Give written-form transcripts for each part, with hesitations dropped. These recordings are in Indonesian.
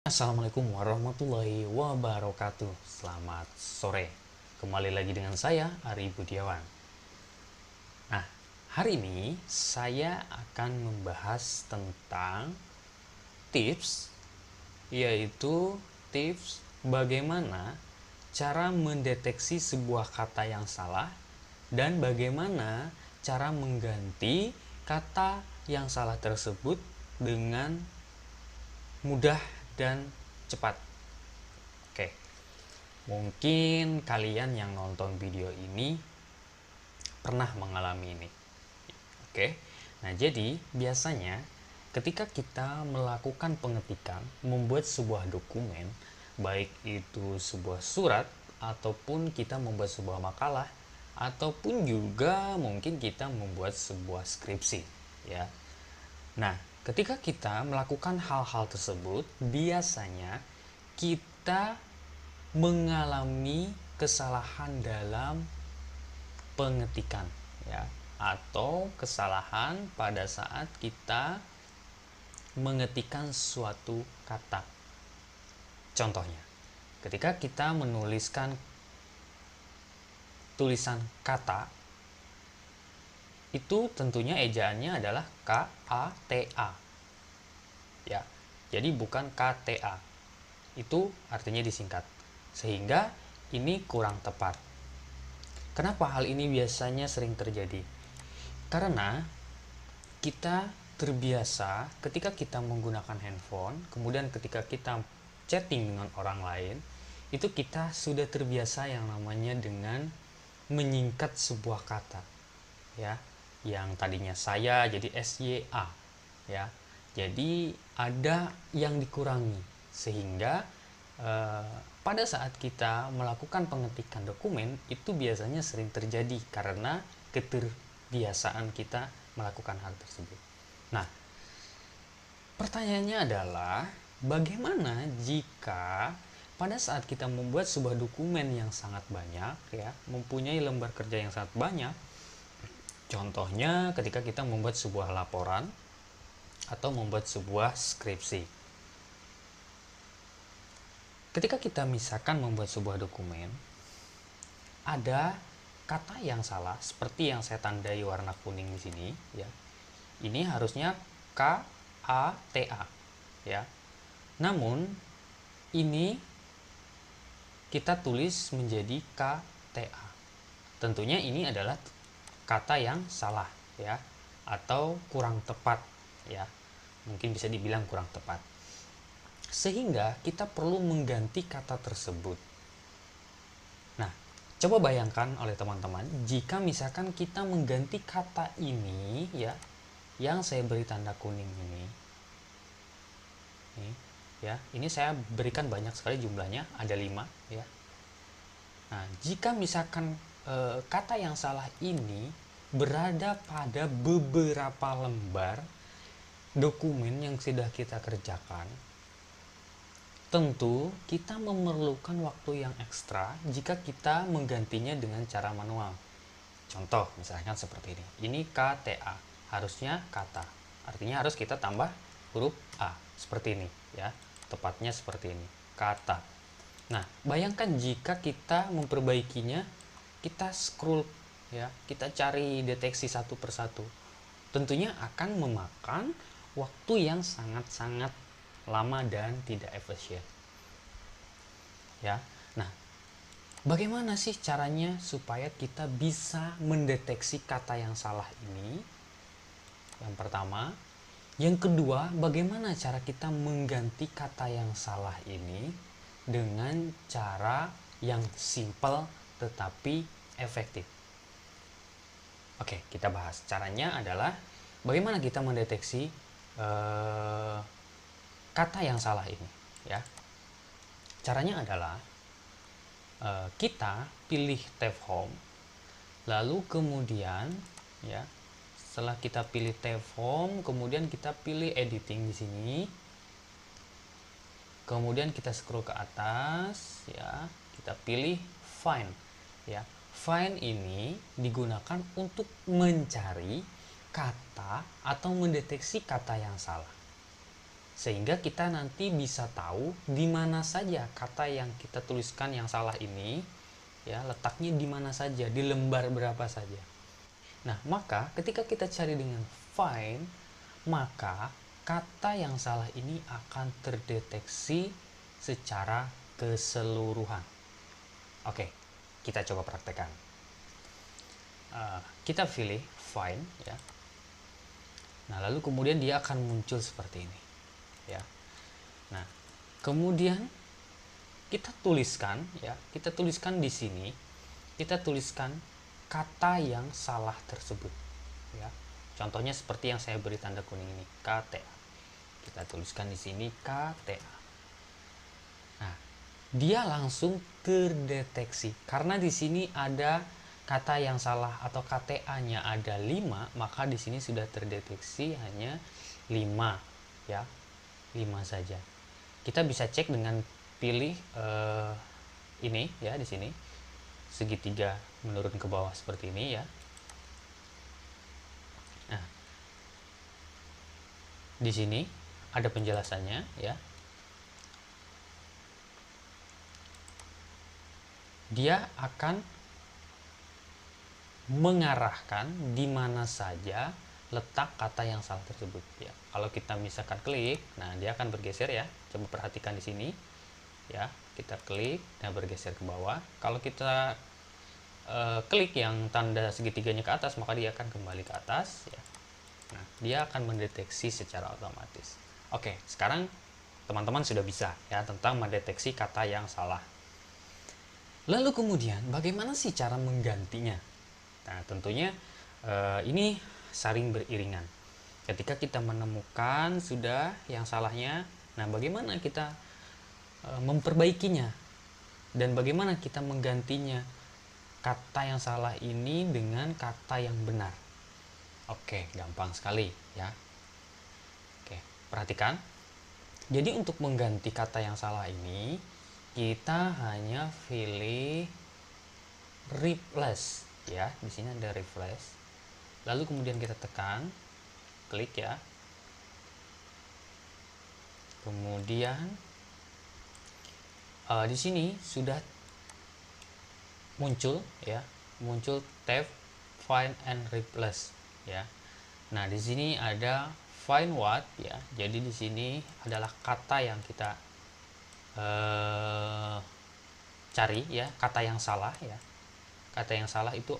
Assalamualaikum warahmatullahi wabarakatuh. Selamat sore. Kembali lagi dengan saya Ari Budiawan. Nah, hari ini saya akan membahas tentang tips, yaitu tips bagaimana cara mendeteksi sebuah kata yang salah dan bagaimana cara mengganti kata yang salah tersebut dengan mudah dan cepat. Oke, mungkin kalian yang nonton video ini pernah mengalami ini. Oke, nah jadi biasanya ketika kita melakukan pengetikan, membuat sebuah dokumen, baik itu sebuah surat ataupun kita membuat sebuah makalah ataupun juga mungkin kita membuat sebuah skripsi, ya. Nah, ketika kita melakukan hal-hal tersebut, biasanya kita mengalami kesalahan dalam pengetikan, ya, atau kesalahan pada saat kita mengetikkan suatu kata. Contohnya, ketika kita menuliskan tulisan kata, itu tentunya ejaannya adalah KATA, ya. Jadi bukan KTA. Itu artinya disingkat. Sehingga ini kurang tepat. Kenapa hal ini biasanya sering terjadi? Karena kita terbiasa ketika kita menggunakan handphone, kemudian ketika kita chatting dengan orang lain, itu kita sudah terbiasa yang namanya dengan menyingkat sebuah kata, ya. Yang tadinya saya jadi SYA, ya. Jadi ada yang dikurangi sehingga pada saat kita melakukan pengetikan dokumen itu biasanya sering terjadi karena keterbiasaan kita melakukan hal tersebut. Nah, pertanyaannya adalah bagaimana jika pada saat kita membuat sebuah dokumen yang sangat banyak, ya, mempunyai lembar kerja yang sangat banyak. Contohnya ketika kita membuat sebuah laporan atau membuat sebuah skripsi. Ketika kita misalkan membuat sebuah dokumen, ada kata yang salah seperti yang saya tandai warna kuning di sini, ya. Ini harusnya KATA, ya. Namun ini kita tulis menjadi KTA. Tentunya ini adalah kata yang salah, ya, atau kurang tepat, ya. Mungkin bisa dibilang kurang tepat. Sehingga kita perlu mengganti kata tersebut. Nah, coba bayangkan oleh teman-teman jika misalkan kita mengganti kata ini, ya, yang saya beri tanda kuning ini. Ya, ini saya berikan banyak sekali jumlahnya, ada 5, ya. Nah, jika misalkan kata yang salah ini berada pada beberapa lembar dokumen yang sudah kita kerjakan, tentu kita memerlukan waktu yang ekstra jika kita menggantinya dengan cara manual. Contoh misalkan seperti ini. Ini KTA, harusnya kata. Artinya harus kita tambah huruf A, seperti ini, ya. Tepatnya seperti ini, kata. Nah, bayangkan jika kita memperbaikinya, kita scroll, ya, kita cari deteksi satu persatu. Tentunya akan memakan waktu yang sangat-sangat lama dan tidak efisien, ya. Nah, bagaimana sih caranya supaya kita bisa mendeteksi kata yang salah ini? Yang pertama. Yang kedua, bagaimana cara kita mengganti kata yang salah ini dengan cara yang simple tetapi efektif. Oke, kita bahas. Caranya adalah bagaimana kita mendeteksi kata yang salah ini, ya. Caranya adalah kita pilih tab home, lalu kemudian, ya, setelah kita pilih tab home, kemudian kita pilih editing di sini. Kemudian kita scroll ke atas, ya, kita pilih find, ya. Find ini digunakan untuk mencari kata atau mendeteksi kata yang salah. Sehingga kita nanti bisa tahu di mana saja kata yang kita tuliskan yang salah ini, ya, letaknya di mana saja, di lembar berapa saja. Nah, maka ketika kita cari dengan find, maka kata yang salah ini akan terdeteksi secara keseluruhan. Oke, kita coba praktekkan. Kita pilih find, ya. Nah, lalu kemudian dia akan muncul seperti ini, ya. Nah, kemudian kita tuliskan, ya, kita tuliskan di sini, kita tuliskan kata yang salah tersebut, ya. Contohnya seperti yang saya beri tanda kuning ini, KTA. Kita tuliskan di sini KTA. Nah, dia langsung terdeteksi karena di sini ada kata yang salah atau KTA-nya ada 5, maka di sini sudah terdeteksi hanya 5, ya. 5 saja. Kita bisa cek dengan pilih ini, ya, di sini segitiga menurun ke bawah seperti ini, ya. Nah, di sini ada penjelasannya, ya. Dia akan mengarahkan di mana saja letak kata yang salah tersebut, ya. Kalau kita misalkan klik, nah dia akan bergeser, ya. Coba perhatikan di sini, ya. Kita klik, nah bergeser ke bawah. Kalau kita klik yang tanda segitiganya ke atas, maka dia akan kembali ke atas, ya. Nah, dia akan mendeteksi secara otomatis. Oke, sekarang teman-teman sudah bisa, ya, tentang mendeteksi kata yang salah. Lalu kemudian bagaimana sih cara menggantinya? Nah, tentunya ini saling beriringan. Ketika kita menemukan sudah yang salahnya, nah bagaimana kita memperbaikinya dan bagaimana kita menggantinya kata yang salah ini dengan kata yang benar. Oke, gampang sekali, ya. Oke, perhatikan. Jadi untuk mengganti kata yang salah ini, kita hanya pilih replace, ya. Di sini ada replace. Lalu kemudian kita tekan, klik, ya. Kemudian di sini sudah muncul, ya, muncul tab find and replace, ya. Nah, di sini ada find what, ya. Jadi di sini adalah kata yang kita cari, ya, kata yang salah, ya. Kata yang salah itu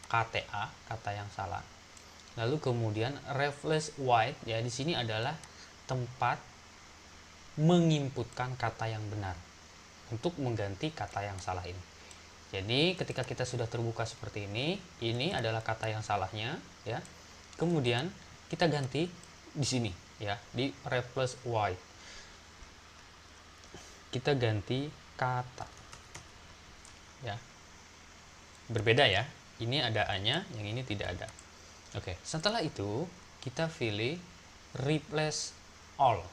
KTA, kata yang salah. Lalu kemudian replace white, ya, di sini adalah tempat menginputkan kata yang benar untuk mengganti kata yang salah ini. Jadi ketika kita sudah terbuka seperti ini adalah kata yang salahnya, ya. Kemudian kita ganti di sini, ya, di replace white. Kita ganti kata, ya. Berbeda, ya. Ini ada A-nya, yang ini tidak ada. Oke, setelah itu kita pilih replace all,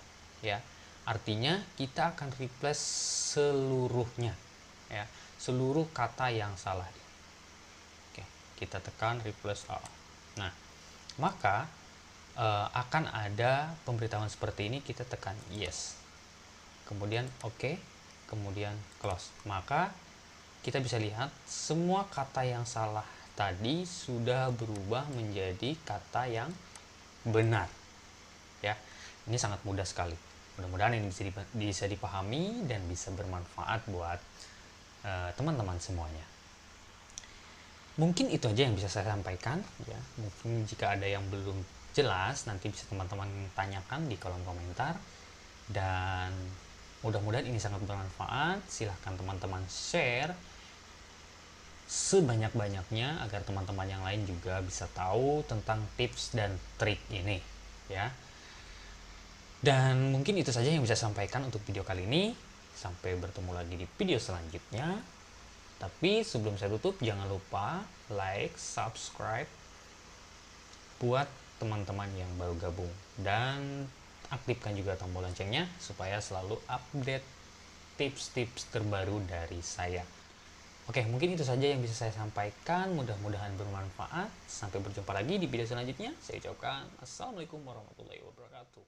ya. Artinya kita akan replace seluruhnya, ya, seluruh kata yang salah. Oke, kita tekan replace all. Nah, maka akan ada pemberitahuan seperti ini, kita tekan yes. Kemudian oke, kemudian close. Maka kita bisa lihat semua kata yang salah tadi sudah berubah menjadi kata yang benar, ya. Ini sangat mudah sekali. Mudah-mudahan ini bisa dipahami dan bisa bermanfaat buat teman-teman semuanya. Mungkin itu aja yang bisa saya sampaikan, ya. Mungkin jika ada yang belum jelas nanti bisa teman-teman tanyakan di kolom komentar, dan mudah-mudahan ini sangat bermanfaat. Silahkan teman-teman share sebanyak-banyaknya agar teman-teman yang lain juga bisa tahu tentang tips dan trik ini, ya. Dan mungkin itu saja yang bisa saya sampaikan untuk video kali ini. Sampai bertemu lagi di video selanjutnya. Tapi sebelum saya tutup, jangan lupa like, subscribe buat teman-teman yang baru gabung, dan aktifkan juga tombol loncengnya supaya selalu update tips-tips terbaru dari saya. Oke, mungkin itu saja yang bisa saya sampaikan. Mudah-mudahan bermanfaat. Sampai berjumpa lagi di video selanjutnya. Saya ucapkan assalamualaikum warahmatullahi wabarakatuh.